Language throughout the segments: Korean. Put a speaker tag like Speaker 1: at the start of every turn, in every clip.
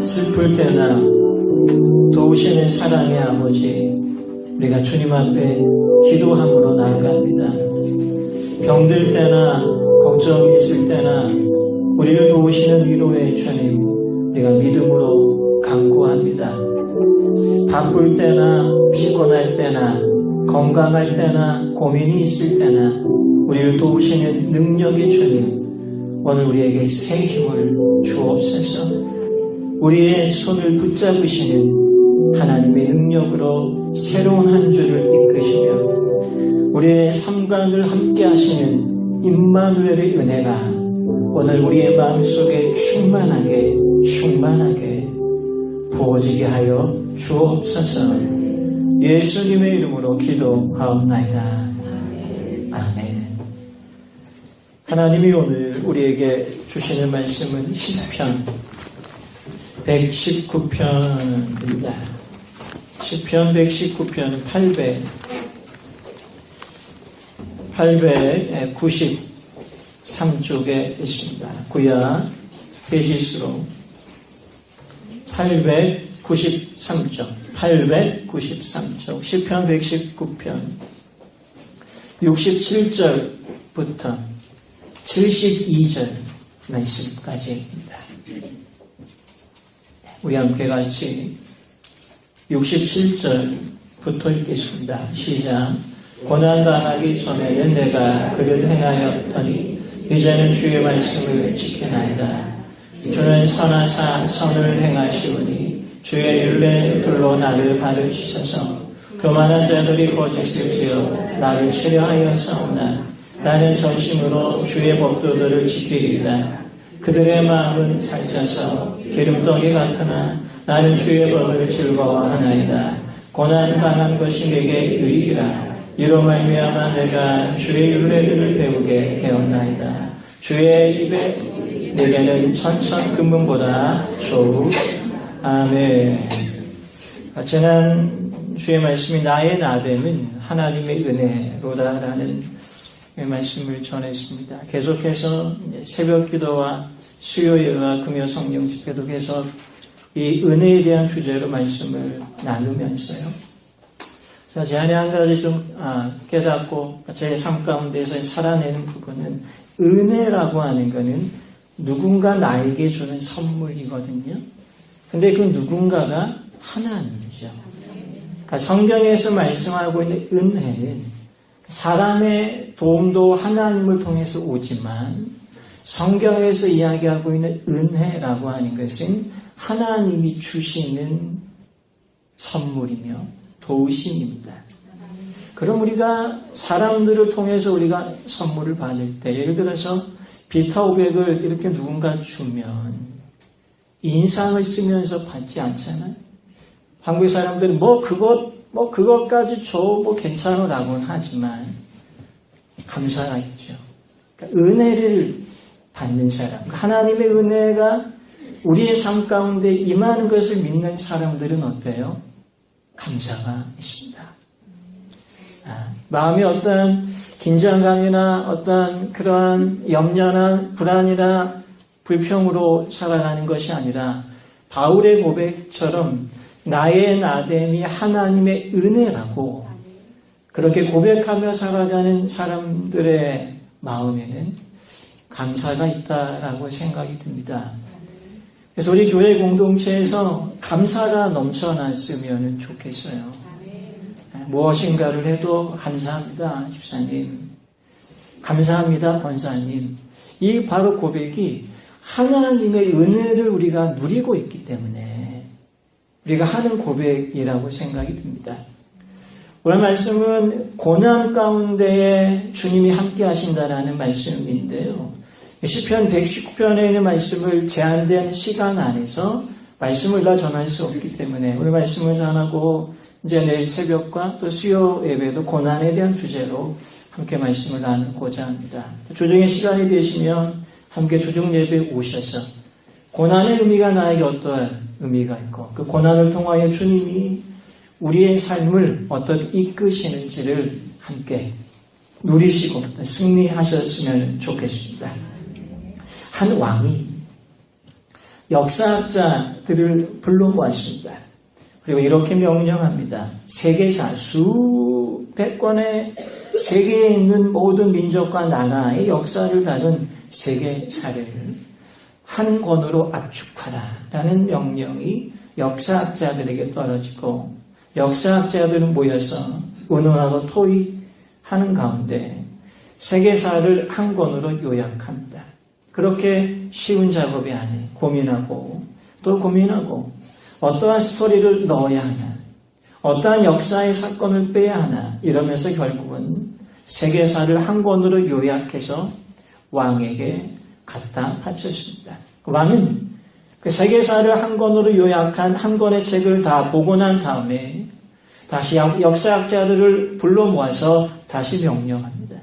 Speaker 1: 슬플 때나 도우시는 사랑의 아버지, 우리가 주님 앞에 기도함으로 나아갑니다. 병들 때나 걱정이 있을 때나 우리를 도우시는 위로의 주님, 우리가 믿음으로 간구합니다. 바쁠 때나 피곤할 때나 건강할 때나 고민이 있을 때나 우리를 도우시는 능력의 주님, 오늘 우리에게 새 힘을 주옵소서. 우리의 손을 붙잡으시는 하나님의 능력으로 새로운 한 주를 이끄시며 우리의 삶과 늘 함께 하시는 임마누엘의 은혜가 오늘 우리의 마음속에 충만하게 부어지게 하여 주옵소서. 예수님의 이름으로 기도하옵나이다. 아멘. 하나님이 오늘 우리에게 주시는 말씀은 시편 119편입니다. 시편 119편 893쪽에 있습니다. 구약 페이지수로 893쪽 시편 119편 67절부터 72절 말씀까지입니다. 우리 함께 같이 67절부터 읽겠습니다. 시작. 고난 당하기 전에는 내가 그를 행하였더니 이제는 주의 말씀을 지키나이다. 주는 선하사 선을 행하시오니 주의 율례들로 나를 가르치소서. 교만한 자들이 거짓을 지어 나를 치려하였사오나 나는 전심으로 주의 법도들을 지키리이다. 그들의 마음은 살쪄서 기름덩이 같으나 나는 주의 법을 즐거워하나이다. 고난 당한 것이 내게 유익이라. 이로 말미암아 내가 주의 율례들을 배우게 되었나이다. 주의 입에 내게는 천천 금문보다 좋으. 아멘. 지난 주의 말씀이 나의 나됨은 하나님의 은혜로다라는 말씀을 전했습니다. 계속해서 새벽 기도와 수요일과 금요 성령 집회도 계속 이 은혜에 대한 주제로 말씀을 나누면서요. 제 안에 한 가지 좀 깨닫고 제 삶 가운데서 살아내는 부분은 은혜라고 하는 것은 누군가 나에게 주는 선물이거든요. 근데 그 누군가가 하나님이죠. 그러니까 성경에서 말씀하고 있는 은혜는 사람의 도움도 하나님을 통해서 오지만 성경에서 이야기하고 있는 은혜라고 하는 것은 하나님이 주시는 선물이며 도우심입니다. 그럼 우리가 사람들을 통해서 우리가 선물을 받을 때, 예를 들어서 비타 500을 이렇게 누군가 주면 인상을 쓰면서 받지 않잖아요. 한국 사람들은 그것까지 줘, 괜찮으라고는 하지만 감사가 있죠. 그러니까 은혜를 받는 사람, 하나님의 은혜가 우리의 삶 가운데 임하는 것을 믿는 사람들은 어때요? 감사가 있습니다. 마음이 어떤 긴장감이나 어떤 그러한 염려나 불안이나 불평으로 살아가는 것이 아니라 바울의 고백처럼 나의 나됨이 하나님의 은혜라고 그렇게 고백하며 살아가는 사람들의 마음에는 감사가 있다라고 생각이 듭니다. 그래서 우리 교회 공동체에서 감사가 넘쳐났으면 좋겠어요. 무엇인가를 해도 감사합니다, 집사님. 감사합니다, 권사님. 이 바로 고백이 하나님의 은혜를 우리가 누리고 있기 때문에 우리가 하는 고백이라고 생각이 듭니다. 오늘 말씀은 고난 가운데에 주님이 함께 하신다라는 말씀인데요. 시편 119편에 있는 말씀을 제한된 시간 안에서 말씀을 다 전할 수 없기 때문에 오늘 말씀을 전하고 이제 내일 새벽과 또 수요 예배도 고난에 대한 주제로 함께 말씀을 나누고자 합니다. 조정의 시간이 되시면 함께 조정 예배에 오셔서 고난의 의미가 나에게 어떠한 의미가 있고 그 고난을 통하여 주님이 우리의 삶을 어떻게 이끄시는지를 함께 누리시고 승리하셨으면 좋겠습니다. 한 왕이 역사학자들을 불러모았습니다. 그리고 이렇게 명령합니다. 세계사 수백 권의 세계에 있는 모든 민족과 나라의 역사를 다룬 세계사를 한 권으로 압축하라라는 명령이 역사학자들에게 떨어지고 역사학자들은 모여서 의논하고 토의하는 가운데 세계사를 한 권으로 요약합니다. 그렇게 쉬운 작업이 아니에요. 고민하고 또 고민하고 어떠한 스토리를 넣어야 하나, 어떠한 역사의 사건을 빼야 하나 이러면서 결국은 세계사를 한 권으로 요약해서 왕에게 갖다 바쳤습니다. 왕은 그 세계사를 한 권으로 요약한 한 권의 책을 다 보고 난 다음에 다시 역사학자들을 불러 모아서 다시 명령합니다.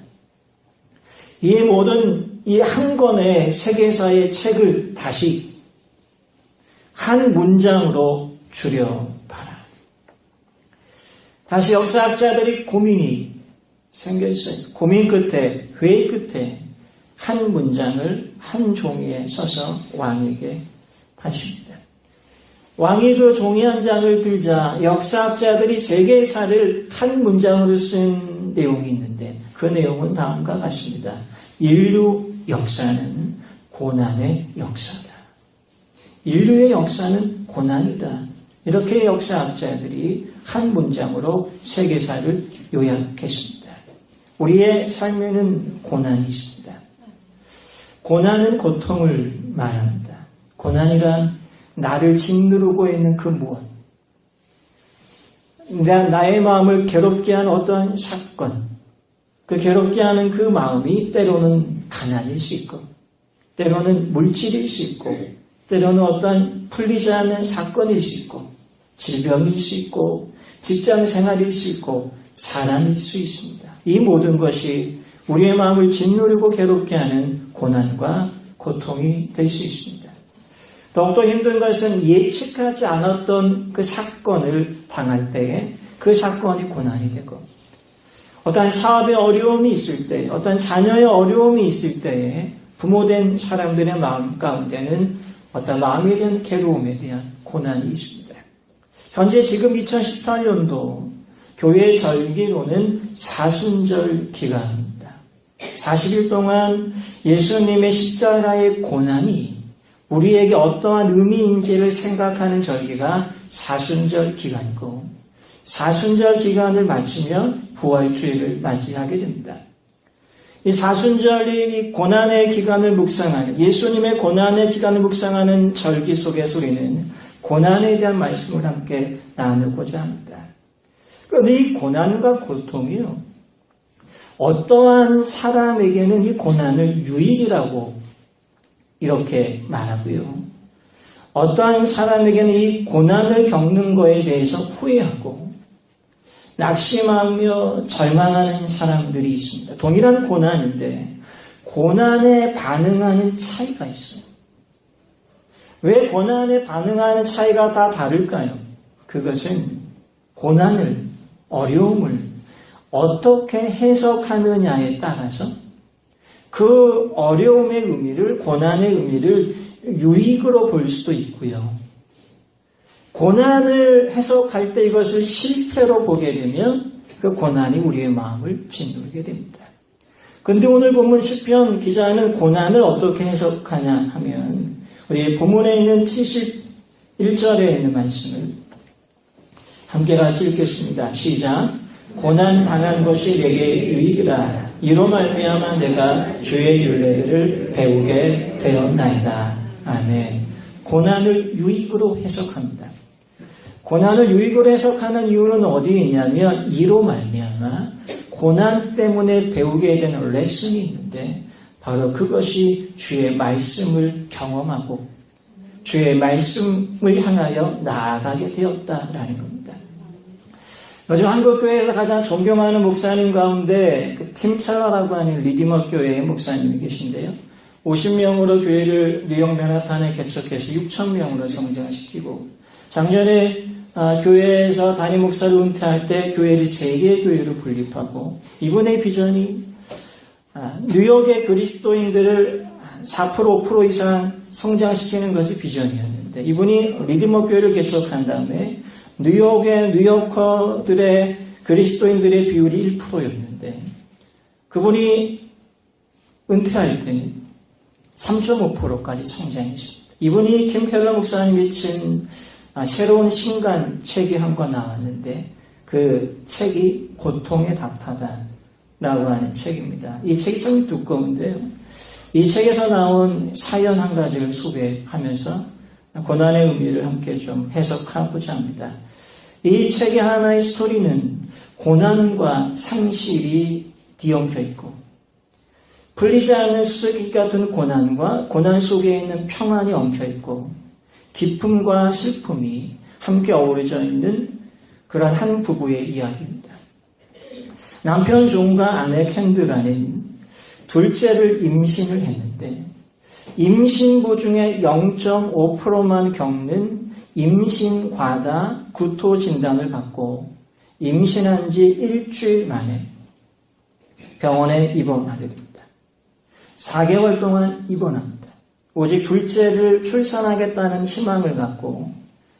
Speaker 1: 이 모든 이 한 권의 세계사의 책을 다시 한 문장으로 줄여봐라. 다시 역사학자들이 고민이 생겼어요. 고민 끝에, 회의 끝에 한 문장을 한 종이에 써서 왕에게 바칩니다. 왕이 그 종이 한 장을 들자 역사학자들이 세계사를 한 문장으로 쓴 내용이 있는데 그 내용은 다음과 같습니다. 인류 역사는 고난의 역사다. 인류의 역사는 고난이다. 이렇게 역사학자들이 한 문장으로 세계사를 요약했습니다. 우리의 삶에는 고난이 있습니다. 고난은 고통을 말합니다. 고난이란 나를 짓누르고 있는 그 무엇, 나의 마음을 괴롭게 하는 어떠한 사건, 그 괴롭게 하는 그 마음이 때로는 가난일 수 있고 때로는 물질일 수 있고 때로는 어떤 풀리지 않는 사건일 수 있고 질병일 수 있고 직장생활일 수 있고 사람일 수 있습니다. 이 모든 것이 우리의 마음을 짓누르고 괴롭게 하는 고난과 고통이 될 수 있습니다. 더욱더 힘든 것은 예측하지 않았던 그 사건을 당할 때에 그 사건이 고난이 되고 어떤 사업의 어려움이 있을 때, 어떤 자녀의 어려움이 있을 때에 부모된 사람들의 마음 가운데는 어떤 마음에 대한 괴로움에 대한 고난이 있습니다. 현재 지금 2018년도 교회 절기로는 사순절 기간입니다. 40일 동안 예수님의 십자가의 고난이 우리에게 어떠한 의미인지를 생각하는 절기가 사순절 기간이고 사순절 기간을 마치면 부활주일을 맞이하게 됩니다. 이 사순절이 고난의 기간을 묵상하는, 예수님의 고난의 기간을 묵상하는 절기 속에서 우리는 고난에 대한 말씀을 함께 나누고자 합니다. 그런데 이 고난과 고통이요, 어떠한 사람에게는 이 고난을 유익이라고 이렇게 말하고요, 어떠한 사람에게는 이 고난을 겪는 것에 대해서 후회하고 낙심하며 절망하는 사람들이 있습니다. 동일한 고난인데 고난에 반응하는 차이가 있어요. 왜 고난에 반응하는 차이가 다 다를까요? 그것은 고난을, 어려움을 어떻게 해석하느냐에 따라서 그 어려움의 의미를, 고난의 의미를 유익으로 볼 수도 있고요. 고난을 해석할 때 이것을 실패로 보게 되면 그 고난이 우리의 마음을 짓누르게 됩니다. 그런데 오늘 본문 시편 기자는 고난을 어떻게 해석하냐 하면 우리 본문에 있는 71절에 있는 말씀을 함께 같이 읽겠습니다. 시작. 고난 당한 것이 내게 유익이라. 이로 말미암아 내가 주의 율례를 배우게 되었나이다. 아멘. 고난을 유익으로 해석합니다. 고난을 유익으로 해석하는 이유는 어디에 있냐면 이로 말미암아 고난 때문에 배우게 되는 레슨이 있는데 바로 그것이 주의 말씀을 경험하고 주의 말씀을 향하여 나아가게 되었다라는 겁니다. 요즘 한국교회에서 가장 존경하는 목사님 가운데 팀 켈러라고 하는 리디머 교회의 목사님이 계신데요. 50명으로 교회를 뉴욕 맨하탄에 개척해서 6,000명으로 성장시키고 작년에 교회에서 담임 목사를 은퇴할 때 교회를 3개의 교회로 분립하고 이분의 비전이 뉴욕의 그리스도인들을 4% 5% 이상 성장시키는 것이 비전이었는데 이분이 리디머 교회를 개척한 다음에 뉴욕의 뉴요커들의 그리스도인들의 비율이 1%였는데 그분이 은퇴할 때는 3.5%까지 성장했습니다. 이분이 팀 켈러 목사님이 친 새로운 신간 책이 한 권 나왔는데 그 책이 고통에 답하다 라고 하는 책입니다. 이 책이 참 두꺼운데요. 이 책에서 나온 사연 한 가지를 소개하면서 고난의 의미를 함께 좀 해석하고자 합니다. 이 책의 하나의 스토리는 고난과 상실이 뒤엉켜 있고 풀리지 않는 수수께끼 같은 고난과 고난 속에 있는 평안이 엉켜 있고 기쁨과 슬픔이 함께 어우러져 있는 그런 한 부부의 이야기입니다. 남편 존과 아내 캔드라는 둘째를 임신을 했는데 임신부 중에 0.5%만 겪는 임신 과다 구토 진단을 받고 임신한 지 일주일 만에 병원에 입원하게 됩니다. 4개월 동안 입원합니다. 오직 둘째를 출산하겠다는 희망을 갖고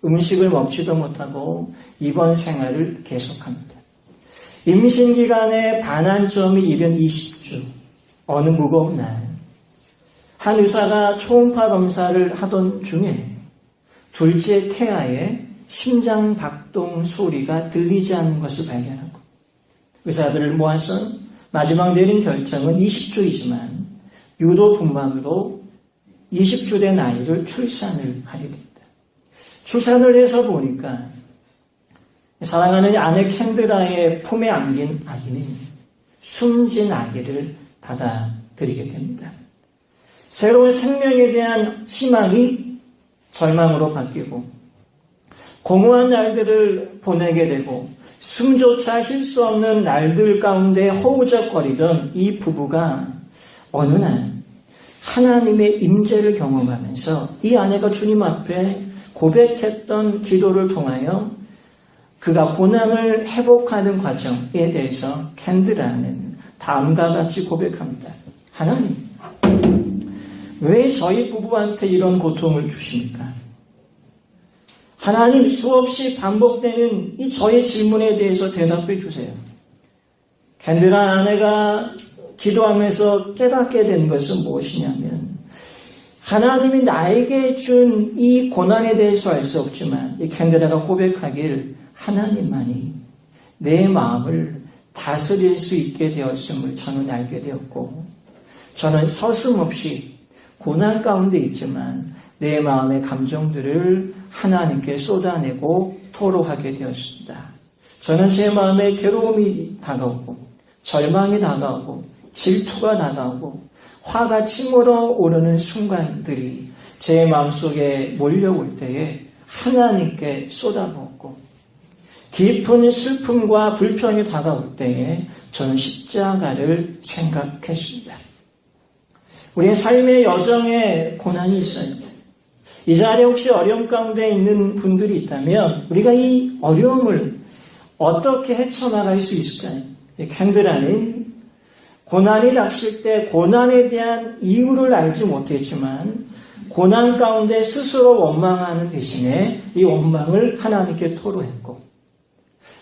Speaker 1: 음식을 먹지도 못하고 입원 생활을 계속합니다. 임신 기간의 반환점이 이른 20주, 어느 무거운 날, 한 의사가 초음파 검사를 하던 중에 둘째 태아의 심장 박동 소리가 들리지 않는 것을 발견하고 의사들을 모아서 마지막 내린 결정은 20주이지만 유도 분만으로 20주 된 아이를 출산을 하게 됩니다. 출산을 해서 보니까 사랑하는 아내 캔드라의 품에 안긴 아기는 숨진 아기를 받아들이게 됩니다. 새로운 생명에 대한 희망이 절망으로 바뀌고 공허한 날들을 보내게 되고 숨조차 쉴 수 없는 날들 가운데 허우적거리던 이 부부가 어느 날 하나님의 임재를 경험하면서 이 아내가 주님 앞에 고백했던 기도를 통하여 그가 고난을 회복하는 과정에 대해서 캔드라는 다음과 같이 고백합니다. 하나님, 왜 저희 부부한테 이런 고통을 주십니까? 하나님, 수없이 반복되는 이 저의 질문에 대해서 대답해 주세요. 캔드라 아내가 기도하면서 깨닫게 된 것은 무엇이냐면 하나님이 나에게 준 이 고난에 대해서 알 수 없지만 이 캔드라가 고백하길 하나님만이 내 마음을 다스릴 수 있게 되었음을 저는 알게 되었고, 저는 서슴없이 고난 가운데 있지만 내 마음의 감정들을 하나님께 쏟아내고 토로하게 되었습니다. 저는 제 마음에 괴로움이 다가오고 절망이 다가오고 질투가 다가오고 화가 치밀어 오르는 순간들이 제 마음속에 몰려올 때에 하나님께 쏟아부었고, 깊은 슬픔과 불평이 다가올 때에 저는 십자가를 생각했습니다. 우리의 삶의 여정에 고난이 있어요. 이 자리에 혹시 어려움 가운데 있는 분들이 있다면 우리가 이 어려움을 어떻게 헤쳐나갈 수 있을까요? 캔들라는 고난이 닥칠 때 고난에 대한 이유를 알지 못했지만 고난 가운데 스스로 원망하는 대신에 이 원망을 하나님께 토로했고,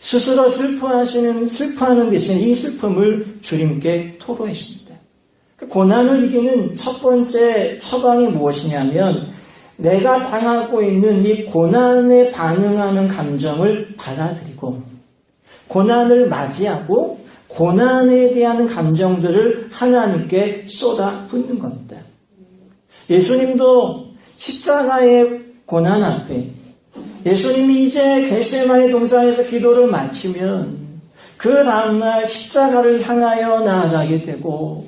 Speaker 1: 스스로 슬퍼하는 대신 이 슬픔을 주님께 토로했습니다. 고난을 이기는 첫 번째 처방이 무엇이냐면 내가 당하고 있는 이 고난에 반응하는 감정을 받아들이고 고난을 맞이하고 고난에 대한 감정들을 하나님께 쏟아붓는 겁니다. 예수님도 십자가의 고난 앞에 예수님이 이제 겟세마네 동산에서 기도를 마치면 그 다음날 십자가를 향하여 나아가게 되고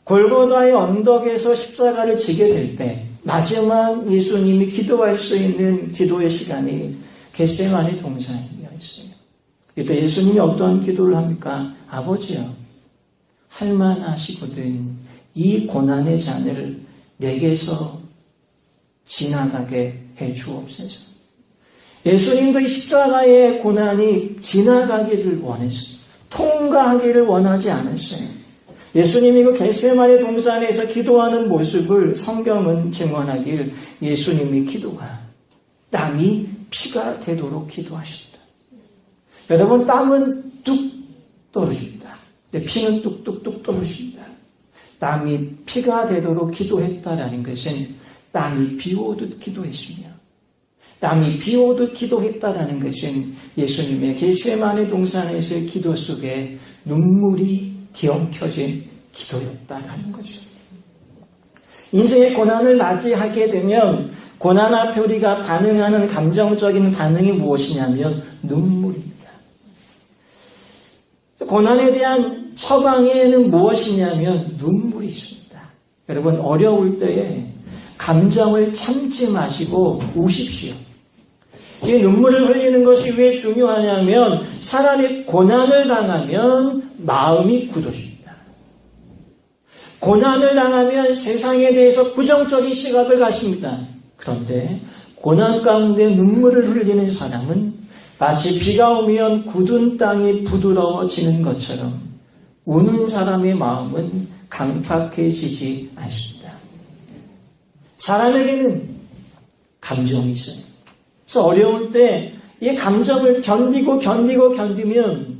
Speaker 1: 골고다의 언덕에서 십자가를 지게 될 때 마지막 예수님이 기도할 수 있는 기도의 시간이 겟세마네 동산이었어요. 이때 예수님이 어떤 기도를 합니까? 아버지여, 할만하시거든 이 고난의 잔을 내게서 지나가게 해 주옵소서. 예수님도 이 십자가의 고난이 지나가기를 원했어요. 통과하기를 원하지 않았어요. 예수님이 그 겟세마네 동산에서 기도하는 모습을 성경은 증언하길 예수님이 기도가 땀이 피가 되도록 기도하셨다. 여러분, 땀은 뚝 떨어집니다. 피는 뚝뚝뚝 떨어집니다. 땀이 피가 되도록 기도했다라는 것은 땀이 비 오듯 기도했으며 땀이 비 오듯 기도했다라는 것은 예수님의 겟세마네 동산에서의 기도 속에 눈물이 뒤엉켜진 기도였다라는 거죠. 인생의 고난을 맞이하게 되면 고난 앞에 우리가 반응하는 감정적인 반응이 무엇이냐면 눈물입니다. 고난에 대한 처방에는 무엇이냐면 눈물이 있습니다. 여러분, 어려울 때에 감정을 참지 마시고 우십시오. 이 눈물을 흘리는 것이 왜 중요하냐면 사람이 고난을 당하면 마음이 굳어집니다. 고난을 당하면 세상에 대해서 부정적인 시각을 갖습니다. 그런데 고난 가운데 눈물을 흘리는 사람은 마치 비가 오면 굳은 땅이 부드러워지는 것처럼 우는 사람의 마음은 강팍해지지 않습니다. 사람에게는 감정이 있어요. 그래서 어려울 때 이 감정을 견디면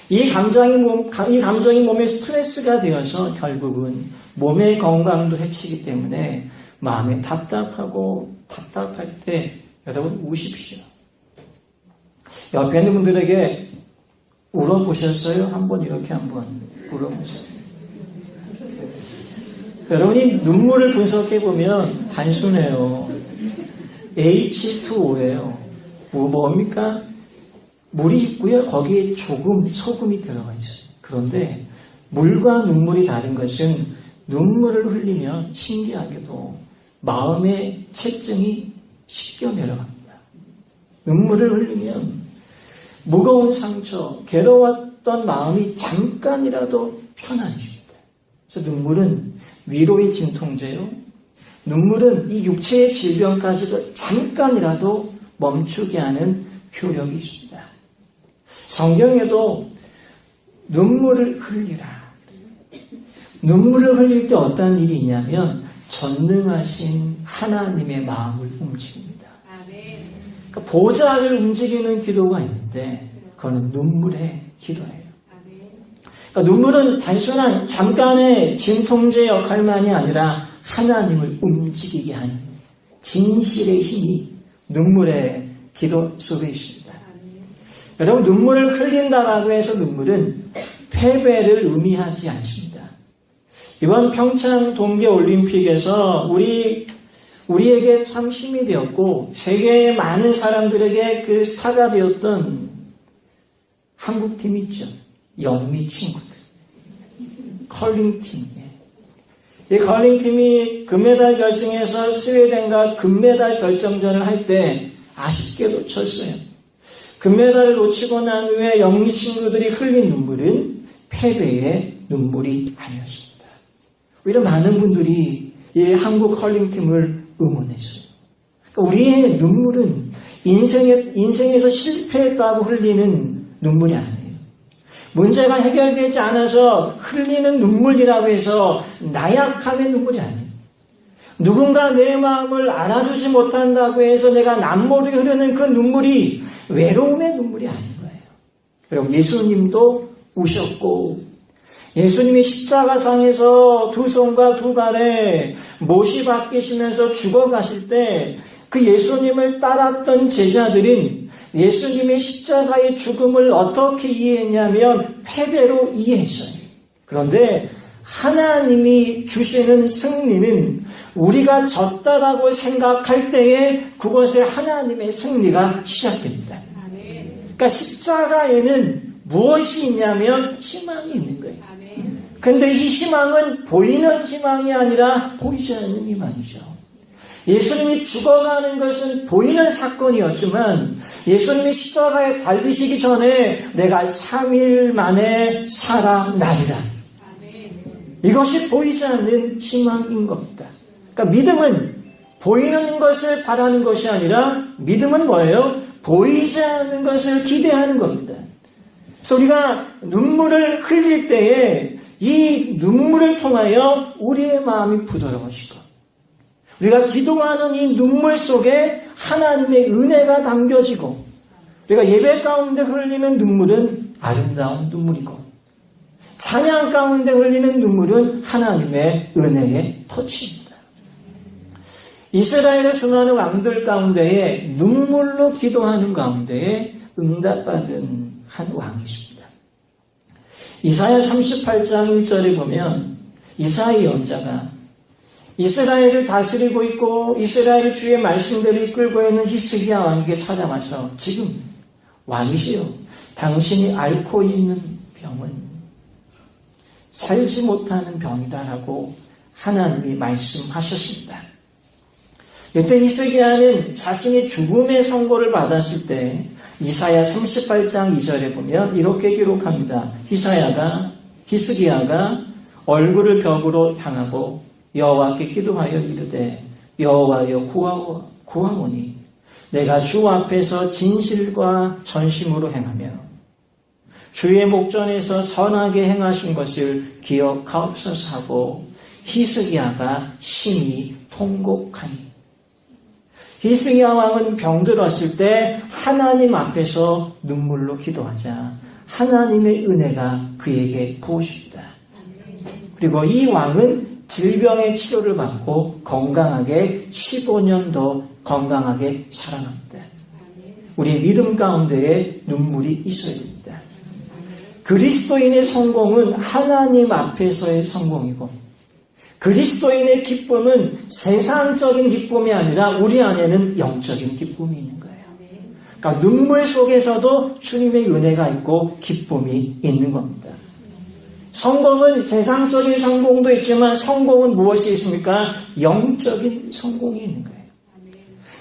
Speaker 1: 이 감정이 몸에 스트레스가 되어서 결국은 몸의 건강도 해치기 때문에 마음이 답답할 때 여러분 우십시오. 옆에 있는 분들에게 울어보셨어요? 이렇게 한번 울어보세요. 여러분이 눈물을 분석해보면 단순해요. H2O예요. 뭡니까? 물이 있고요. 거기에 조금 소금이 들어가 있어요. 그런데 물과 눈물이 다른 것은 눈물을 흘리면 신기하게도 마음의 체증이 씻겨 내려갑니다. 눈물을 흘리면 무거운 상처, 괴로웠던 마음이 잠깐이라도 편안해집니다. 그래서 눈물은 위로의 진통제요. 눈물은 이 육체의 질병까지도 잠깐이라도 멈추게 하는 효력이 있습니다. 성경에도 눈물을 흘리라. 눈물을 흘릴 때 어떤 일이 있냐면 전능하신 하나님의 마음을 움직입니다. 그러니까 보좌를 움직이는 기도가 있는데 그거는 눈물의 기도예요. 그러니까 눈물은 단순한 잠깐의 진통제 역할만이 아니라 하나님을 움직이게 하는 진실의 힘이 눈물의 기도 속에 있습니다. 여러분, 눈물을 흘린다라고 해서 눈물은 패배를 의미하지 않습니다. 이번 평창 동계올림픽에서 우리에게 참 힘이 되었고 세계의 많은 사람들에게 그 스타가 되었던 한국팀이 있죠. 영미 친구들. 컬링팀. 이 컬링팀이 금메달 결승에서 스웨덴과 금메달 결정전을 할 때 아쉽게도 졌어요. 금메달을 놓치고 난 후에 영미 친구들이 흘린 눈물은 패배의 눈물이 아니었습니다. 오히려 많은 분들이 이 한국 컬링팀을 응원했어요. 그러니까 우리의 눈물은 인생에서 실패했다고 흘리는 눈물이 아니에요. 문제가 해결되지 않아서 흘리는 눈물이라고 해서 나약함의 눈물이 아니에요. 누군가 내 마음을 알아주지 못한다고 해서 내가 남모르게 흐르는 그 눈물이 외로움의 눈물이 아닌 거예요. 여러분, 예수님도 우셨고 예수님이 십자가상에서 두 손과 두 발에 못이 박히시면서 죽어가실 때 그 예수님을 따랐던 제자들은 예수님의 십자가의 죽음을 어떻게 이해했냐면 패배로 이해했어요. 그런데 하나님이 주시는 승리는 우리가 졌다라고 생각할 때에 그곳에 하나님의 승리가 시작됩니다. 그러니까 십자가에는 무엇이 있냐면 희망이 있는 거예요. 근데 이 희망은 보이는 희망이 아니라 보이지 않는 희망이죠. 예수님이 죽어가는 것은 보이는 사건이었지만 예수님이 십자가에 달리시기 전에 내가 3일 만에 살아나리라. 이것이 보이지 않는 희망인 겁니다. 그러니까 믿음은 보이는 것을 바라는 것이 아니라 믿음은 뭐예요? 보이지 않는 것을 기대하는 겁니다. 그래서 우리가 눈물을 흘릴 때에 이 눈물을 통하여 우리의 마음이 부드러워지고 우리가 기도하는 이 눈물 속에 하나님의 은혜가 담겨지고 우리가 예배 가운데 흘리는 눈물은 아름다운 눈물이고 찬양 가운데 흘리는 눈물은 하나님의 은혜의 터치입니다. 이스라엘의 수많은 왕들 가운데에 눈물로 기도하는 가운데에 응답받은 한 왕이 있습니다. 이사야 38장 1절에 보면 이사야 예언자가 이스라엘을 다스리고 있고 이스라엘 주의 말씀대로 이끌고 있는 히스기야 왕에게 찾아와서 지금 왕이시여 당신이 앓고 있는 병은 살지 못하는 병이다라고 하나님이 말씀하셨습니다. 이때 히스기야는 자신이 죽음의 선고를 받았을 때 이사야 38장 2절에 보면 이렇게 기록합니다. 히스기야가 얼굴을 벽으로 향하고 여호와께 기도하여 이르되 여호와여 구하오니 내가 주 앞에서 진실과 전심으로 행하며 주의 목전에서 선하게 행하신 것을 기억하옵소서 하고 히스기야가 심히 통곡하니 히스기야 왕은 병들었을 때 하나님 앞에서 눈물로 기도하자 하나님의 은혜가 그에게 부으십니다. 그리고 이 왕은 질병의 치료를 받고 건강하게 15년 더 건강하게 살아납니다. 우리 믿음 가운데에 눈물이 있어야 됩니다. 그리스도인의 성공은 하나님 앞에서의 성공이고 그리스도인의 기쁨은 세상적인 기쁨이 아니라 우리 안에는 영적인 기쁨이 있는 거예요. 그러니까 눈물 속에서도 주님의 은혜가 있고 기쁨이 있는 겁니다. 성공은 세상적인 성공도 있지만 성공은 무엇이 있습니까? 영적인 성공이 있는 거예요.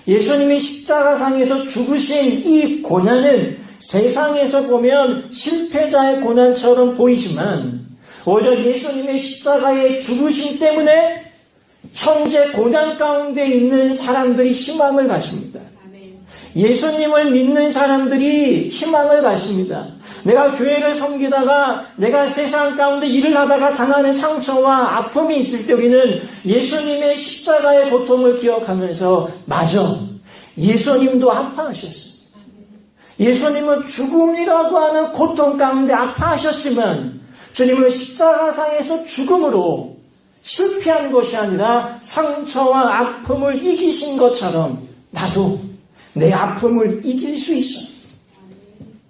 Speaker 1: 예수님이 십자가상에서 죽으신 이 고난은 세상에서 보면 실패자의 고난처럼 보이지만 오히려 예수님의 십자가의 죽으심 때문에 현재 고난 가운데 있는 사람들이 희망을 갖습니다. 예수님을 믿는 사람들이 희망을 갖습니다. 내가 교회를 섬기다가 내가 세상 가운데 일을 하다가 당하는 상처와 아픔이 있을 때 우리는 예수님의 십자가의 고통을 기억하면서 맞아, 예수님도 아파하셨어요. 예수님은 죽음이라고 하는 고통 가운데 아파하셨지만 주님은 십자가상에서 죽음으로 실패한 것이 아니라 상처와 아픔을 이기신 것처럼 나도 내 아픔을 이길 수 있어.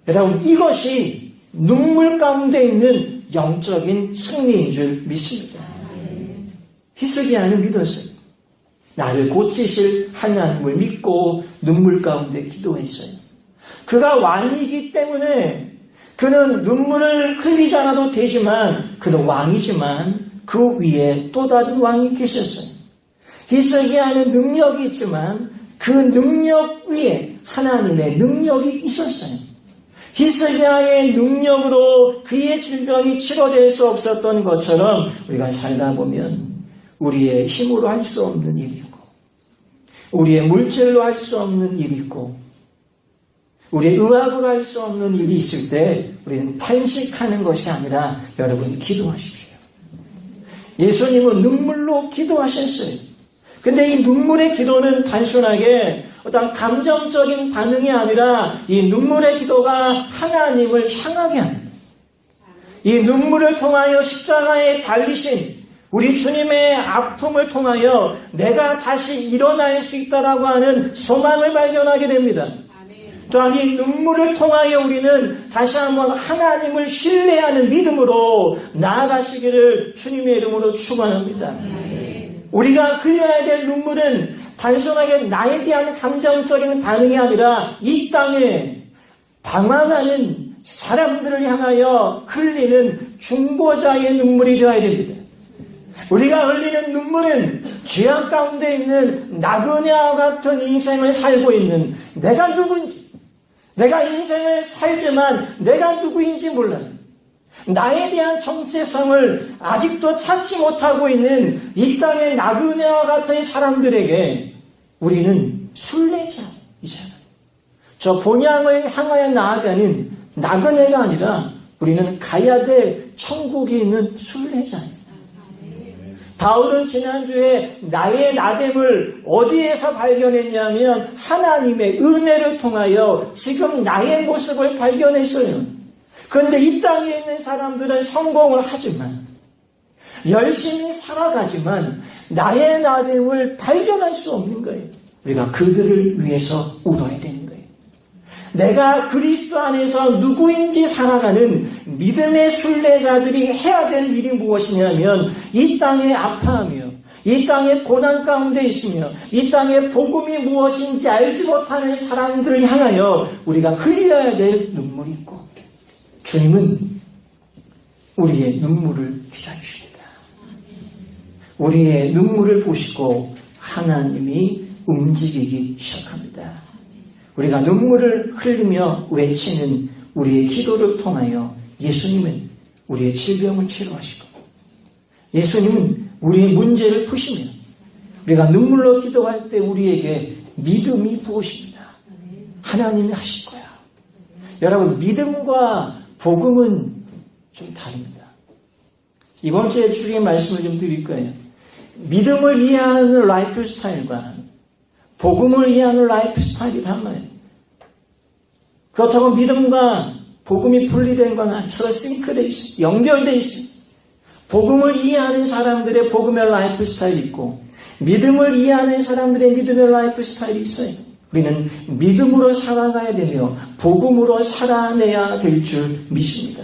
Speaker 1: 여러분, 이것이 눈물 가운데 있는 영적인 승리인 줄 믿습니다. 히스기야는 믿었어요. 나를 고치실 하나님을 믿고 눈물 가운데 기도했어요. 그가 왕이기 때문에 그는 눈물을 흘리지 않아도 되지만 그는 왕이지만 그 위에 또 다른 왕이 계셨어요. 히스기야는 능력이 있지만 그 능력 위에 하나님의 능력이 있었어요. 히스기야의 능력으로 그의 질병이 치료될 수 없었던 것처럼 우리가 살다 보면 우리의 힘으로 할 수 없는 일이 있고 우리의 물질로 할 수 없는 일이 있고 우리의 의학으로 할 수 없는 일이 있을 때 우리는 탄식하는 것이 아니라 여러분 기도하십시오. 예수님은 눈물로 기도하셨어요. 근데 이 눈물의 기도는 단순하게 어떤 감정적인 반응이 아니라 이 눈물의 기도가 하나님을 향하게 합니다. 이 눈물을 통하여 십자가에 달리신 우리 주님의 아픔을 통하여 내가 다시 일어날 수 있다라고 하는 소망을 발견하게 됩니다. 또한 이 눈물을 통하여 우리는 다시 한번 하나님을 신뢰하는 믿음으로 나아가시기를 주님의 이름으로 축원합니다. 우리가 흘려야 될 눈물은 단순하게 나에 대한 감정적인 반응이 아니라 이 땅에 방황하는 사람들을 향하여 흘리는 중보자의 눈물이 되어야 됩니다. 우리가 흘리는 눈물은 죄악 가운데 있는 나그네와 같은 인생을 살고 있는 내가 누군지, 내가 인생을 살지만 내가 누구인지 몰라요. 나에 대한 정체성을 아직도 찾지 못하고 있는 이 땅의 나그네와 같은 사람들에게 우리는 순례자이잖아요. 저 본향을 향하여 나아가는 나그네가 아니라 우리는 가야 될 천국에 있는 순례자예요. 바울은 지난주에 나의 나됨을 어디에서 발견했냐면 하나님의 은혜를 통하여 지금 나의 모습을 발견했어요. 그런데 이 땅에 있는 사람들은 성공을 하지만 열심히 살아가지만 나의 나됨을 발견할 수 없는 거예요. 우리가 그들을 위해서 울어야 되는 거예요. 내가 그리스도 안에서 누구인지 살아가는 믿음의 순례자들이 해야 될 일이 무엇이냐면 이 땅에 아파하며 이 땅에 고난 가운데 있으며 이 땅에 복음이 무엇인지 알지 못하는 사람들을 향하여 우리가 흘려야 될 눈물이 있고 주님은 우리의 눈물을 기다리십니다. 우리의 눈물을 보시고 하나님이 움직이기 시작합니다. 우리가 눈물을 흘리며 외치는 우리의 기도를 통하여 예수님은 우리의 질병을 치료하시고 예수님은 우리의 문제를 푸시며 우리가 눈물로 기도할 때 우리에게 믿음이 부어집니다. 하나님이 하실 거야. 여러분, 믿음과 복음은 좀 다릅니다. 이번 주에 주의 말씀을 좀 드릴 거예요. 믿음을 이해하는 라이프 스타일과 복음을 이해하는 라이프 스타일이 달라요. 그렇다고 믿음과 복음이 분리된 건 아니에요. 서로 싱크되어 있어요. 연결되어 있어요. 복음을 이해하는 사람들의 복음의 라이프 스타일이 있고 믿음을 이해하는 사람들의 믿음의 라이프 스타일이 있어요. 우리는 믿음으로 살아가야 되며 복음으로 살아내야 될 줄 믿습니다.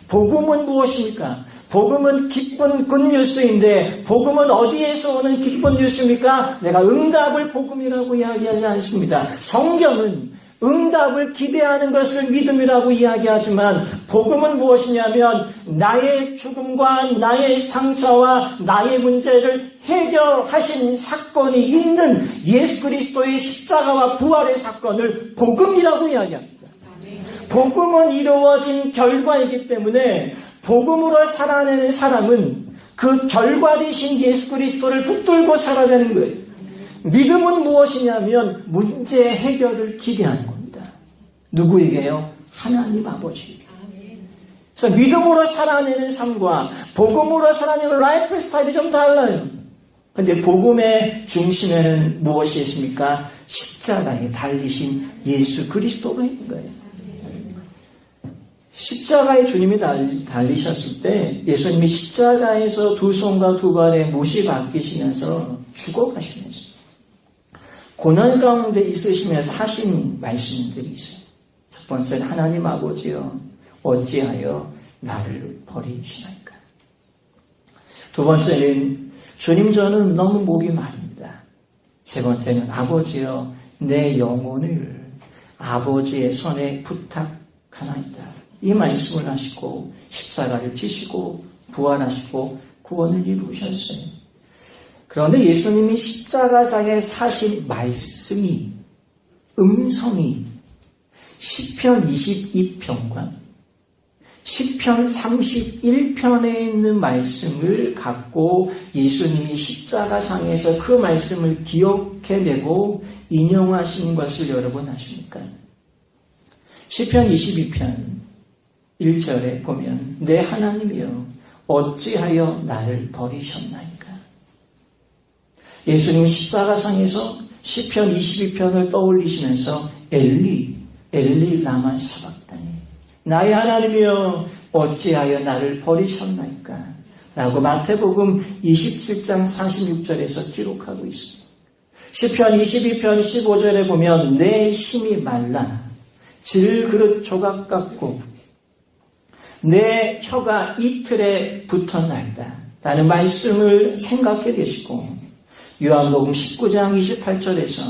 Speaker 1: 복음은 무엇입니까? 복음은 기쁜 굿뉴스인데 복음은 어디에서 오는 기쁜 뉴스입니까? 내가 응답을 복음이라고 이야기하지 않습니다. 성경은 응답을 기대하는 것을 믿음이라고 이야기하지만 복음은 무엇이냐면 나의 죽음과 나의 상처와 나의 문제를 해결하신 사건이 있는 예수 그리스도의 십자가와 부활의 사건을 복음이라고 이야기합니다. 복음은 이루어진 결과이기 때문에 복음으로 살아내는 사람은 그 결과 되신 예수 그리스도를 붙들고 살아가는 거예요. 믿음은 무엇이냐면 문제 해결을 기대하는 겁니다. 누구에게요? 하나님 아버지. 그래서 믿음으로 살아내는 삶과 복음으로 살아내는 라이프 스타일이 좀 달라요. 그런데 복음의 중심에는 무엇이 있습니까? 십자가에 달리신 예수 그리스도가 있는 거예요. 십자가에 주님이 달리셨을 때 예수님이 십자가에서 두 손과 두 발에 못이 박히시면서 죽어가시면서 고난 가운데 있으시면서 하신 말씀들이 있어요. 첫 번째는 하나님 아버지여 어찌하여 나를 버리시나이까. 두 번째는 주님 저는 너무 목이 마릅니다. 세 번째는 아버지여 내 영혼을 아버지의 손에 부탁하나이다. 이 말씀을 하시고 십자가를 지시고 부활하시고 구원을 이루셨어요. 그런데 예수님이 십자가상에 사신 말씀이 음성이 시편 22편과 시편 31편에 있는 말씀을 갖고 예수님이 십자가상에서 그 말씀을 기억해내고 인용하신 것을 여러분 아십니까? 시편 22편 1절에 보면 내 하나님이여 어찌하여 나를 버리셨나이까. 예수님이 십자가상에서 시편 22편을 떠올리시면서 엘리 라마 사박다니 나의 하나님이여 어찌하여 나를 버리셨나이까 라고 마태복음 27장 46절에서 기록하고 있습니다. 시편 22편 15절에 보면 내 힘이 말라 질그릇 조각 같고 내 혀가 이틀에 붙었나이다 라는 말씀을 생각해 계시고 요한복음 19장 28절에서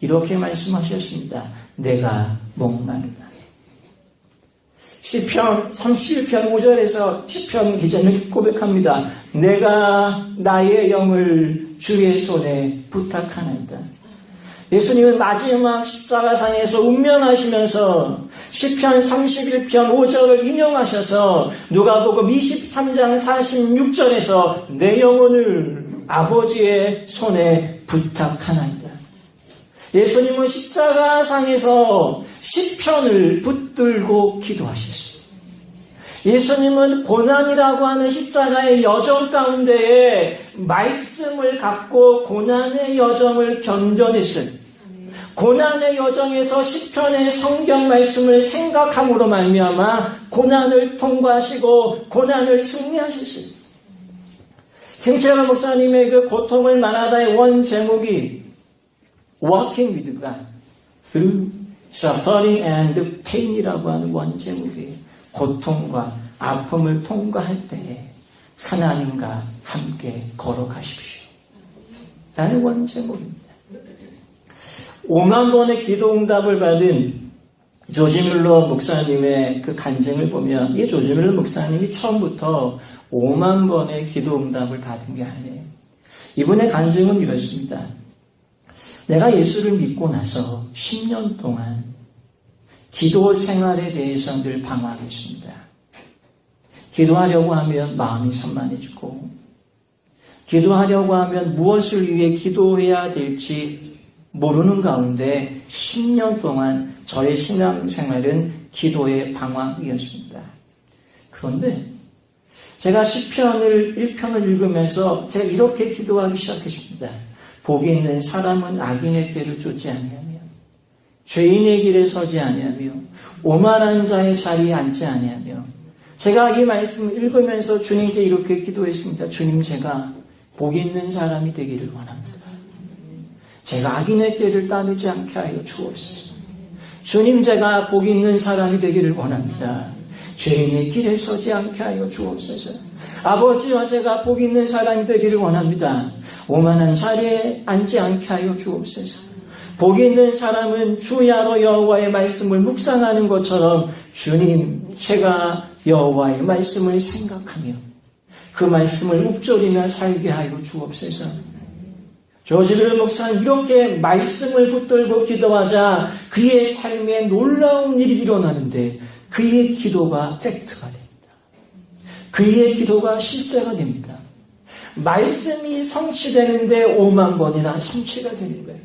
Speaker 1: 이렇게 말씀하셨습니다. 내가 목마르다. 시편 31편 5절에서 시편 기자는 고백합니다. 내가 나의 영을 주의 손에 부탁하나이다. 예수님은 마지막 십자가상에서 운명하시면서 시편 31편 5절을 인용하셔서 누가복음 23장 46절에서 내 영혼을 아버지의 손에 부탁하나이다. 예수님은 십자가상에서 시편을 붙들고 기도하셨습니다. 예수님은 고난이라고 하는 십자가의 여정 가운데에 말씀을 갖고 고난의 여정을 견뎌냈어요. 고난의 여정에서 시편의 성경 말씀을 생각함으로 말미암아 고난을 통과하시고 고난을 승리하셨어요. 김철환 목사님의 그 고통을 말하다의 원 제목이 Walking with God through suffering and pain이라고 하는 원 제목이 고통과 아픔을 통과할 때에 하나님과 함께 걸어가십시오. 라는 원 제목입니다. 5만 번의 기도 응답을 받은 조지 뮬러 목사님의 그 간증을 보면 이 조지 뮬러 목사님이 처음부터 5만 번의 기도 응답을 받은 게 아니에요. 이분의 간증은 이렇습니다. 내가 예수를 믿고 나서 10년 동안 기도 생활에 대해서 늘 방황했습니다. 기도하려고 하면 마음이 산만해지고 기도하려고 하면 무엇을 위해 기도해야 될지 모르는 가운데 10년 동안 저의 신앙생활은 기도의 방황이었습니다. 그런데 제가 시편을 1편을 읽으면서 제가 이렇게 기도하기 시작했습니다. 복이 있는 사람은 악인의 길을 쫓지 아니하며 죄인의 길에 서지 아니하며 오만한 자의 자리에 앉지 아니하며 제가 이 말씀을 읽으면서 주님께 이렇게 기도했습니다. 주님 제가 복이 있는 사람이 되기를 원합니다. 제가 악인의 길을 따르지 않게 하여 주옵소서. 주님 제가 복이 있는 사람이 되기를 원합니다. 죄인의 길에 서지 않게 하여 주옵소서. 아버지와 제가 복이 있는 사람이 되기를 원합니다. 오만한 자리에 앉지 않게 하여 주옵소서. 복이 있는 사람은 주야로 여호와의 말씀을 묵상하는 것처럼 주님 제가 여호와의 말씀을 생각하며 그 말씀을 묵조리며 살게 하여 주옵소서. 조지 뮬러 목사는 이렇게 말씀을 붙들고 기도하자 그의 삶에 놀라운 일이 일어나는데 그의 기도가 팩트가 됩니다. 그의 기도가 실제가 됩니다. 말씀이 성취되는데 5만 번이나 성취가 되는 거예요.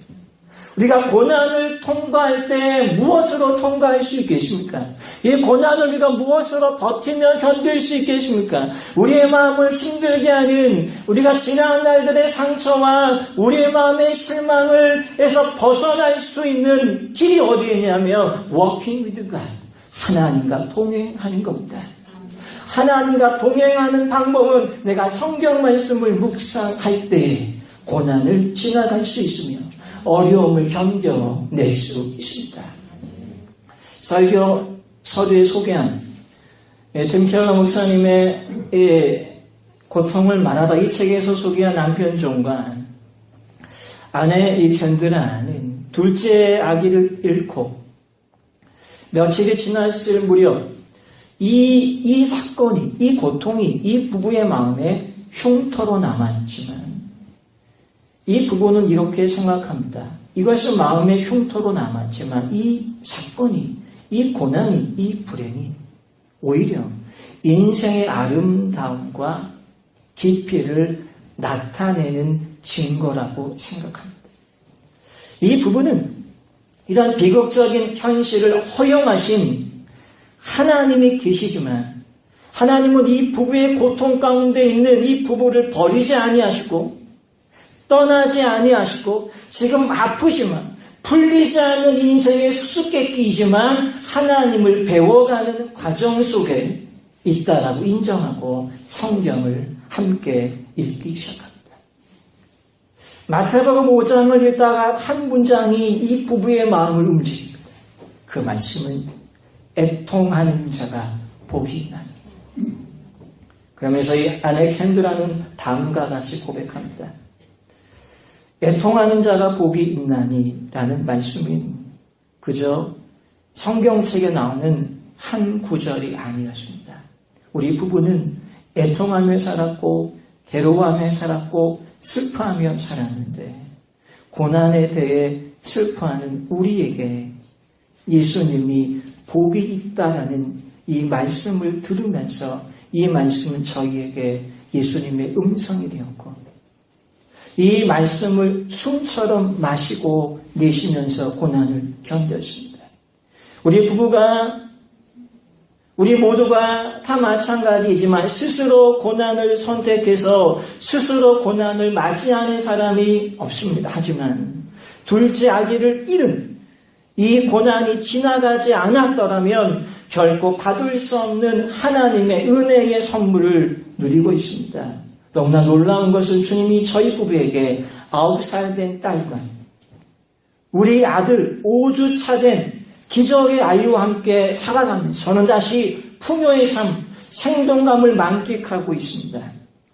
Speaker 1: 우리가 고난을 통과할 때 무엇으로 통과할 수 있겠습니까? 이 고난을 우리가 무엇으로 버티며 견딜 수 있겠습니까? 우리의 마음을 힘들게 하는 우리가 지난 날들의 상처와 우리의 마음의 실망을 해서 벗어날 수 있는 길이 어디에 있냐면 Walking with God, 하나님과 동행하는 겁니다. 하나님과 동행하는 방법은 내가 성경 말씀을 묵상할 때 고난을 지나갈 수 있으며 어려움을 견뎌낼 수 있습니다. 설교 서두에 소개한 팀켈러 목사님의 고통을 말하다 이 책에서 소개한 남편 존과 아내 이 캔드라는 둘째 아기를 잃고 며칠이 지났을 무렵 이 사건이, 이 고통이 이 부부의 마음에 흉터로 남았지만 이 부부는 이렇게 생각합니다. 이것은 마음의 흉터로 남았지만 이 사건이, 이 고난이, 이 불행이 오히려 인생의 아름다움과 깊이를 나타내는 증거라고 생각합니다. 이 부부는 이런 비극적인 현실을 허용하신 하나님이 계시지만 하나님은 이 부부의 고통 가운데 있는 이 부부를 버리지 아니하시고 떠나지 아니하시고 지금 아프지만 풀리지 않는 인생의 수수께끼이지만 하나님을 배워가는 과정 속에 있다라고 인정하고 성경을 함께 읽기 시작합니다. 마태복음 5장을 읽다가 한 문장이 이 부부의 마음을 움직입니다. 그 말씀은 애통하는 자가 복이 있나니. 그러면서 이 아내 캔드라는 다음과 같이 고백합니다. 애통하는 자가 복이 있나니 라는 말씀이 그저 성경책에 나오는 한 구절이 아니었습니다. 우리 부부는 애통하며 살았고 괴로워하며 살았고 슬퍼하며 살았는데 고난에 대해 슬퍼하는 우리에게 예수님이 복이 있다라는 이 말씀을 들으면서 이 말씀은 저희에게 예수님의 음성이 되었고 이 말씀을 숨처럼 마시고 내쉬면서 고난을 견뎠습니다. 우리 모두가 다 마찬가지이지만 스스로 고난을 선택해서 스스로 고난을 맞이하는 사람이 없습니다. 하지만 둘째 아기를 잃은 이 고난이 지나가지 않았더라면 결코 받을 수 없는 하나님의 은혜의 선물을 누리고 있습니다. 너무나 놀라운 것은 주님이 저희 부부에게 9살 된 딸과 우리 아들 5주차 된 기적의 아이와 함께 살아가면서 저는 다시 풍요의 삶, 생동감을 만끽하고 있습니다.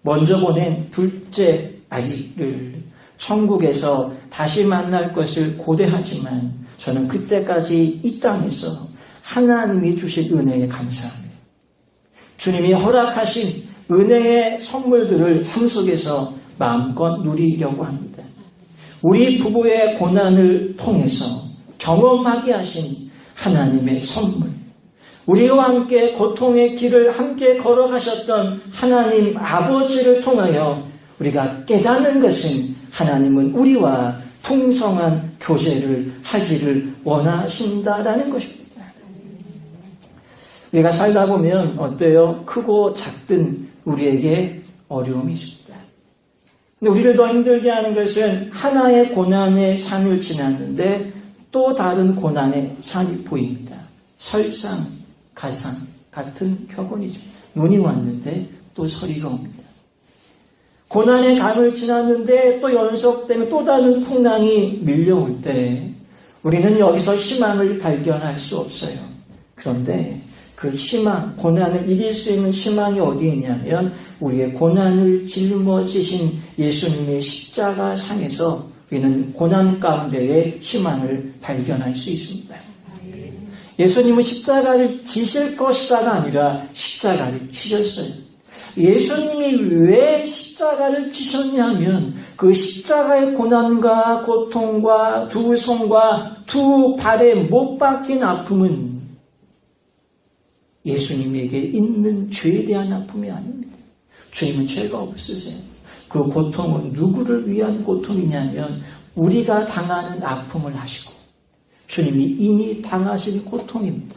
Speaker 1: 먼저 보낸 둘째 아이를 천국에서 다시 만날 것을 고대하지만 저는 그때까지 이 땅에서 하나님이 주신 은혜에 감사합니다. 주님이 허락하신 은혜의 선물들을 삶 속에서 마음껏 누리려고 합니다. 우리 부부의 고난을 통해서 경험하게 하신 하나님의 선물, 우리와 함께 고통의 길을 함께 걸어가셨던 하나님 아버지를 통하여 우리가 깨닫는 것은 하나님은 우리와 풍성한 교제를 하기를 원하신다라는 것입니다. 우리가 살다 보면 어때요? 크고 작든 우리에게 어려움이 있습니다. 근데 우리를 더 힘들게 하는 것은 하나의 고난의 산을 지났는데 또 다른 고난의 산이 보입니다. 설상가상 같은 격언이죠. 눈이 왔는데 또 서리가 옵니다. 고난의 강을 지났는데 또 연속되는 또 다른 풍랑이 밀려올 때 우리는 여기서 희망을 발견할 수 없어요. 그런데 그 희망, 고난을 이길 수 있는 희망이 어디에 있냐면 우리의 고난을 짊어지신 예수님의 십자가 상에서 우리는 고난 가운데의 희망을 발견할 수 있습니다. 예수님은 십자가를 지실 것이다가 아니라 십자가를 지셨어요. 예수님이 왜 십자가를 지셨냐 하면 그 십자가의 고난과 고통과 두 손과 두 발에 못 박힌 아픔은 예수님에게 있는 죄에 대한 아픔이 아닙니다. 주님은 죄가 없으세요. 그 고통은 누구를 위한 고통이냐면 우리가 당하는 아픔을 하시고 주님이 이미 당하신 고통입니다.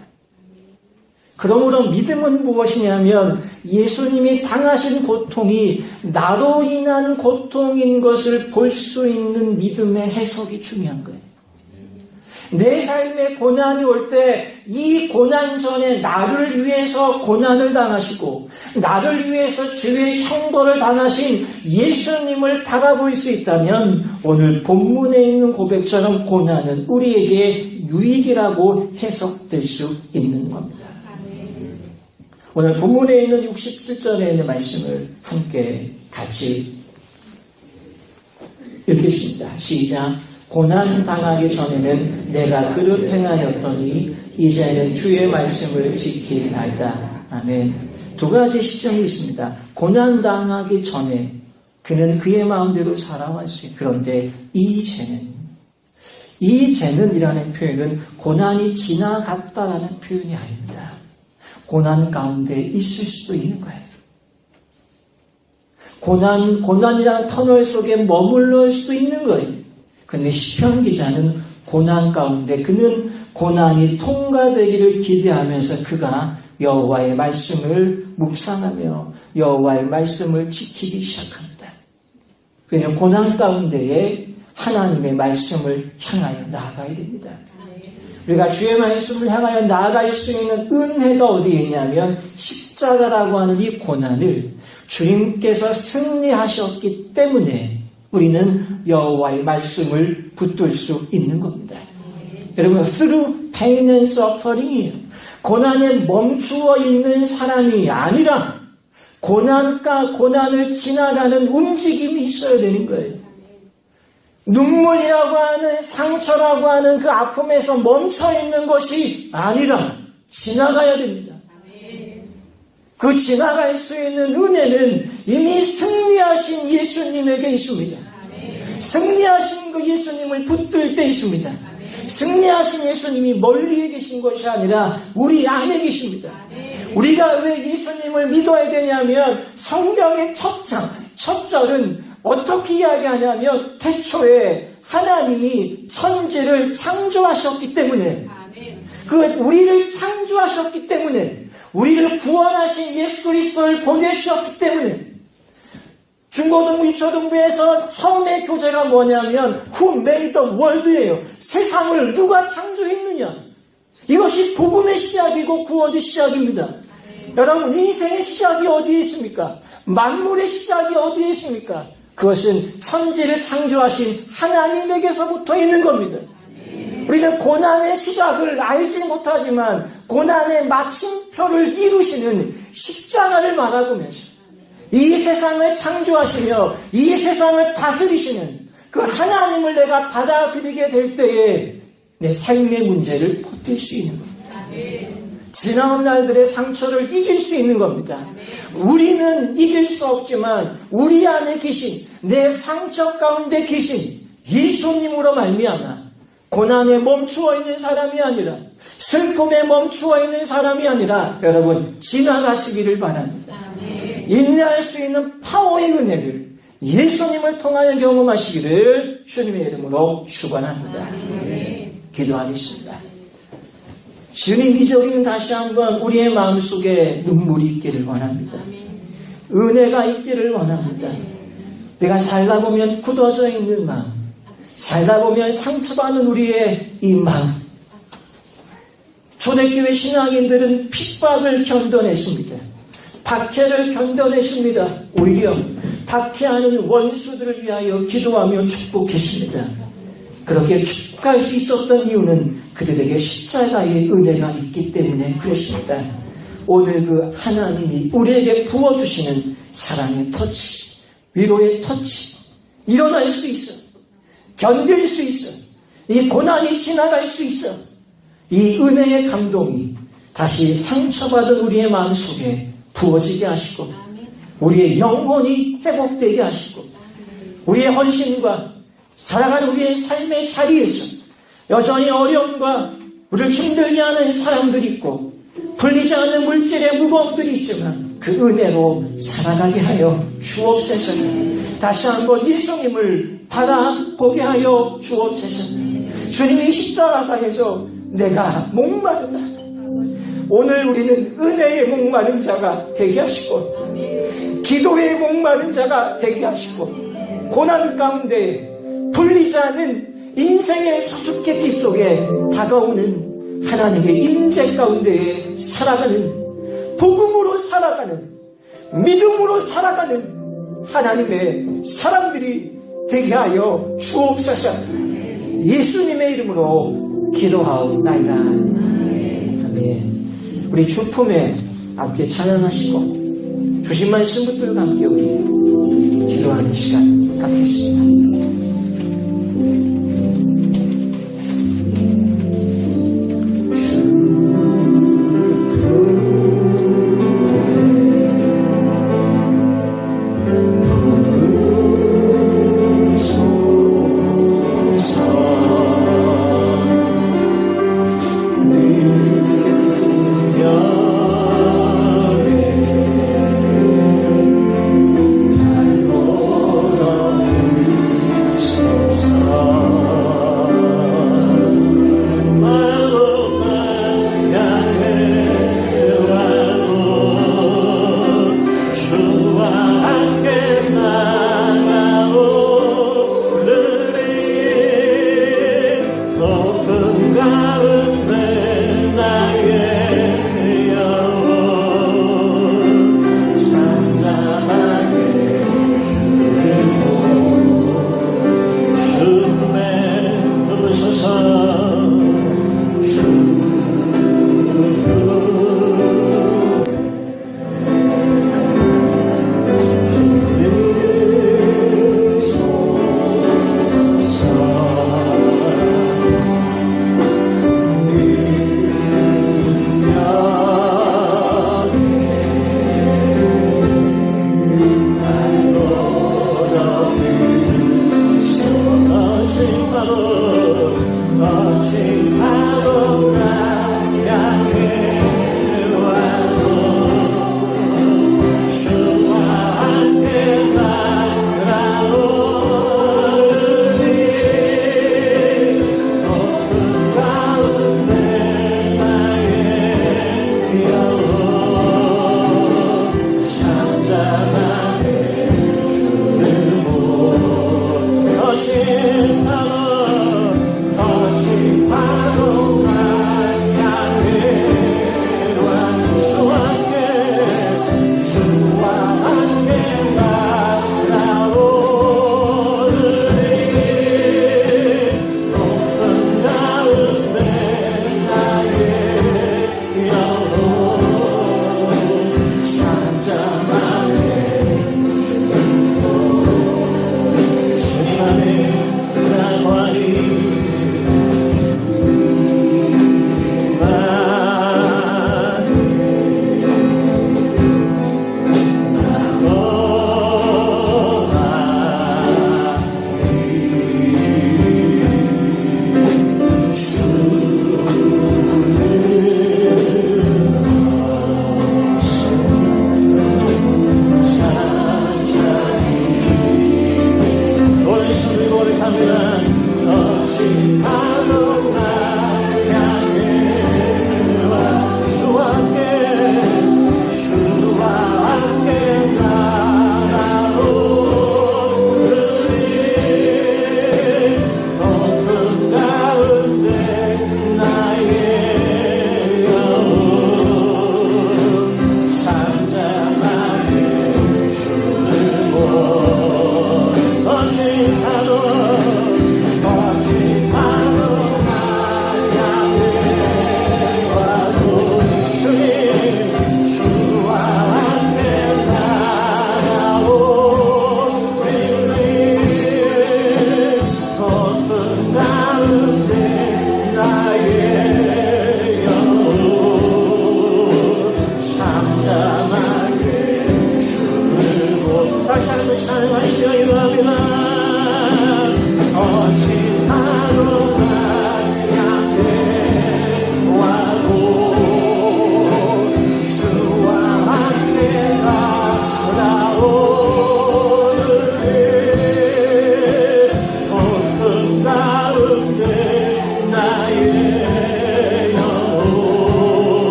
Speaker 1: 그러므로 믿음은 무엇이냐면 예수님이 당하신 고통이 나로 인한 고통인 것을 볼 수 있는 믿음의 해석이 중요한 거예요. 내 삶에 고난이 올 때 이 고난 전에 나를 위해서 고난을 당하시고 나를 위해서 주의 형벌을 당하신 예수님을 바라볼 수 있다면 오늘 본문에 있는 고백처럼 고난은 우리에게 유익이라고 해석될 수 있는 겁니다. 오늘 본문에 있는 67절에 있는 말씀을 함께 같이 읽겠습니다. 시작. 고난 당하기 전에는 내가 그릇 행하였더니 이제는 주의 말씀을 지키나이다. 아멘. 두 가지 시점이 있습니다. 고난 당하기 전에 그는 그의 마음대로 살아왔어요. 그런데 이제는이라는 표현은 고난이 지나갔다라는 표현이 아닙니다. 고난 가운데 있을 수도 있는 거예요. 고난이라는 터널 속에 머물러 수도 있는 거예요. 그런데 시편 기자는 고난 가운데 그는 고난이 통과되기를 기대하면서 그가 여호와의 말씀을 묵상하며 여호와의 말씀을 지키기 시작합니다. 그냥 고난 가운데에 하나님의 말씀을 향하여 나아가야 됩니다. 우리가 주의 말씀을 향하여 나아갈 수 있는 은혜가 어디에 있냐면 십자가라고 하는 이 고난을 주님께서 승리하셨기 때문에 우리는 여호와의 말씀을 붙들 수 있는 겁니다. 여러분, through pain and suffering이에요. 고난에 멈추어 있는 사람이 아니라 고난을 지나가는 움직임이 있어야 되는 거예요. 눈물이라고 하는 상처라고 하는 그 아픔에서 멈춰 있는 것이 아니라 지나가야 됩니다. 그 지나갈 수 있는 은혜는 이미 승리하신 예수님에게 있습니다. 승리하신 그 예수님을 붙들 때 있습니다. 승리하신 예수님이 멀리 계신 것이 아니라 우리 안에 계십니다. 우리가 왜 예수님을 믿어야 되냐면 성경의 첫 절은 어떻게 이야기하냐면 태초에 하나님이 천지를 창조하셨기 때문에 우리를 창조하셨기 때문에 우리를 구원하신 예수 그리스도를 보내주셨기 때문에 중고등부, 초등부에서 처음의 교재가 뭐냐면 Who made the world예요. 세상을 누가 창조했느냐. 이것이 복음의 시작이고 구원의 시작입니다. 여러분, 인생의 시작이 어디에 있습니까? 만물의 시작이 어디에 있습니까? 그것은 천지를 창조하신 하나님에게서부터 있는 겁니다. 우리는 고난의 시작을 알지 못하지만 고난의 마침표를 이루시는 십자가를 바라보면서 이 세상을 창조하시며 이 세상을 다스리시는 그 하나님을 내가 받아들이게 될 때에 내 삶의 문제를 버틸 수 있는 겁니다. 지나온 날들의 상처를 이길 수 있는 겁니다. 우리는 이길 수 없지만 우리 안에 계신 내 상처 가운데 계신 예수님으로 말미암아 고난에 멈추어 있는 사람이 아니라 슬픔에 멈추어 있는 사람이 아니라 여러분 지나가시기를 바랍니다. 인내할 수 있는 파워의 은혜를 예수님을 통하여 경험하시기를 주님의 이름으로 축원합니다. 기도하겠습니다. 주님, 이 저기는 다시 한번 우리의 마음속에 눈물이 있기를 원합니다. 은혜가 있기를 원합니다. 내가 살다 보면 굳어져 있는 마음, 살다 보면 상처받는 우리의 이 마음. 초대교회 신앙인들은 핍박을 견뎌냈습니다. 박해를 견뎌냈습니다. 오히려 박해하는 원수들을 위하여 기도하며 축복했습니다. 그렇게 축복할 수 있었던 이유는 그들에게 십자가의 은혜가 있기 때문에 그렇습니다. 오늘 그 하나님이 우리에게 부어주시는 사랑의 터치, 위로의 터치, 일어날 수 있어. 견딜 수 있어. 이 고난이 지나갈 수 있어. 이 은혜의 감동이 다시 상처받은 우리의 마음속에 부어지게 하시고 우리의 영혼이 회복되게 하시고 우리의 헌신과 살아가는 우리의 삶의 자리에서 여전히 어려움과 우리를 힘들게 하는 사람들이 있고 풀리지 않는 물질의 무거움들이 있지만 그 은혜로 살아가게 하여 주옵소서. 다시 한번 예수님을 바라보게 하여 주옵소서. 주님이 십자가상에서 내가 목마르다. 오늘 우리는 은혜의 목마른 자가 되게 하시고 기도의 목마른 자가 되게 하시고 고난 가운데 풀리지 않은 인생의 수수께끼 속에 다가오는 하나님의 임재 가운데에 살아가는, 복음으로 살아가는, 믿음으로 살아가는 하나님의 사람들이 되게 하여 주옵소서. 예수님의 이름으로 기도하옵나이다. 아멘. 우리 주품에 함께 찬양하시고 주신 말씀 붙들과 함께 우리 기도하는 시간 갖겠습니다.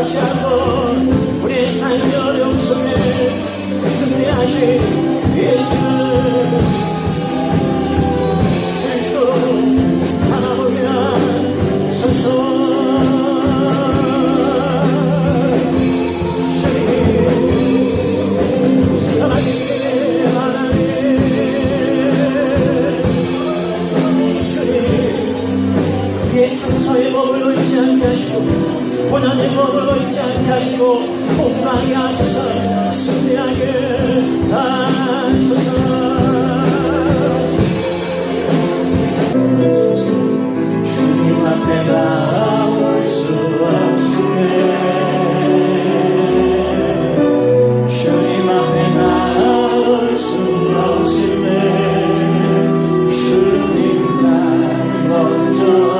Speaker 1: 다시 한번 우리의 삶의 어려움 속에 승리하신 예수 그리스도 하나님을 서서 상처에 머물러 있지 않게 하시고 고난에 머물러 있지 않게 하시고 폭망이 하소서 승리하게 하소서 주님 앞에 나올 수 없으네 주님 앞에 나올 수 없으네 주님 날 먼저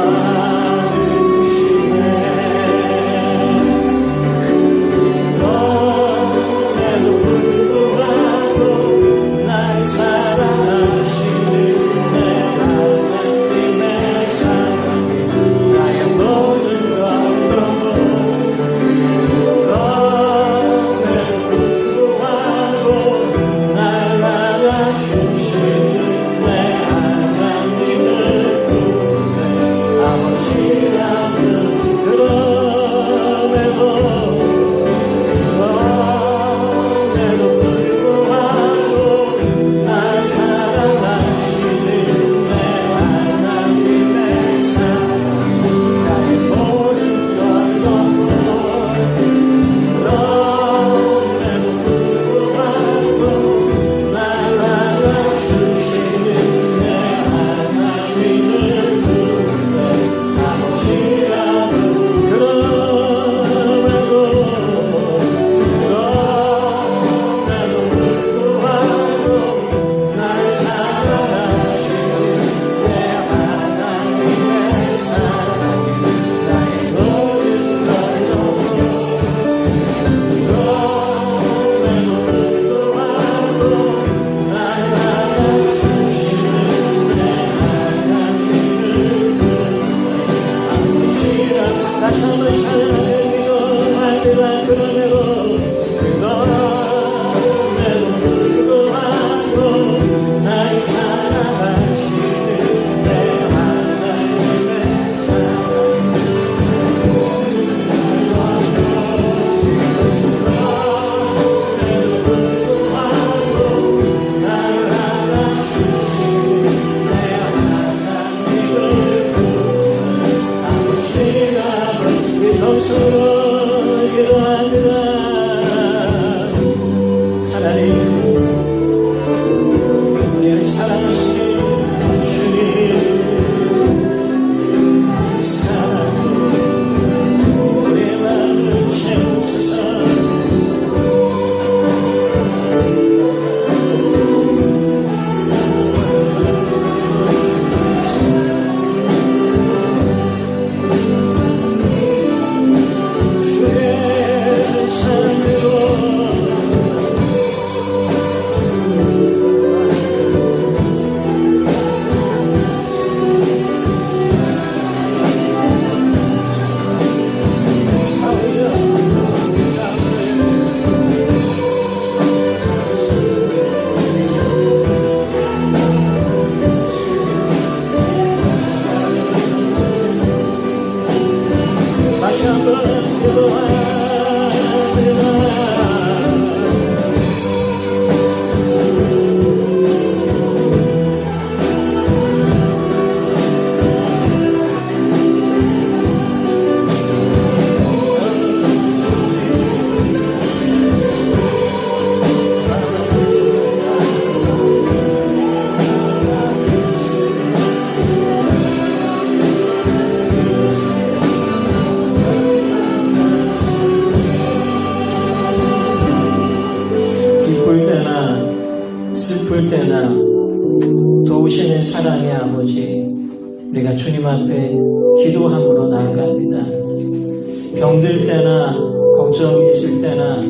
Speaker 1: 슬플 때나 도우시는 사랑의 아버지, 우리가 주님 앞에 기도함으로 나아갑니다. 병들 때나 걱정이 있을 때나